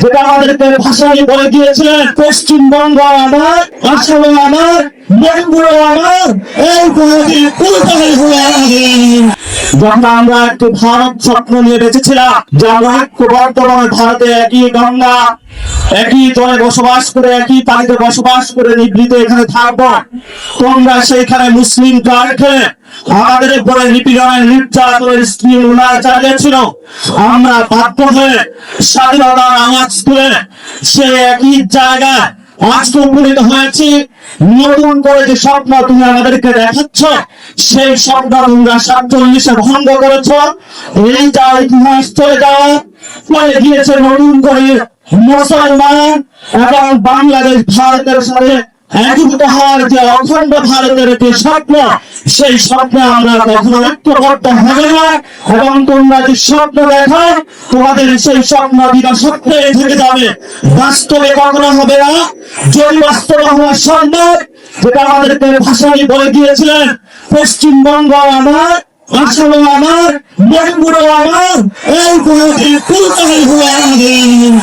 যেটা আমাদেরকে ভাষায় বলে দিয়েছিলেন, পশ্চিমবঙ্গ আমার, আসাম আমার, মণিপুর আমার, এই পুরোটাই হয়ে আমাদের। যখন আমরা একটু ভারত স্বপ্ন নিয়ে বেঁচেছিলাম, যে আমরা একটু বর্তমানে ভারতে একই গঙ্গা, একই জলে বসবাস করে, একই পানিতে বসবাস করে নিবৃতে এখানে থাকবো, তোমরা সেইখানে মুসলিম রেখে আমাদের উপরে নিপীড়নের নির্যাতনের স্ত্রী চালিয়েছিল। আমরা বাধ্য হয়ে স্বাধীনতার আওয়াজ তুলে সে একই জায়গায় আত্মপরিত হয়েছি। নতুন করে যে স্বপ্ন তুমি আমাদেরকে দেখাচ্ছ, সেই স্বপ্ন তোমরা 47-এ ভঙ্গ করেছ। এই যা ইতিহাস চলে যাওয়া চলে গিয়েছে, নতুন করে মুসলমান এবং বাংলাদেশ ভারতের সাথে একীভূত হওয়ার যে অখণ্ড ভারতের যে স্বপ্ন, সেই স্বপ্নে আমরা কখনো ঐক্যবদ্ধ হবে না। এবং তোমরা যে স্বপ্ন দেখো, তোমাদের সেই স্বপ্ন বিনা স্বপ্নে থেকে যাবে, বাস্তবে কখনো হবে না। যদি বাস্তবে হওয়া সম্ভব, যেটা আমাদেরকে ভাষায় বলে দিয়েছিলেন, পশ্চিমবঙ্গ আমার, আসাম আমার, মণিপুর আমার, এই পুরোটাই হয়ে আমাদের।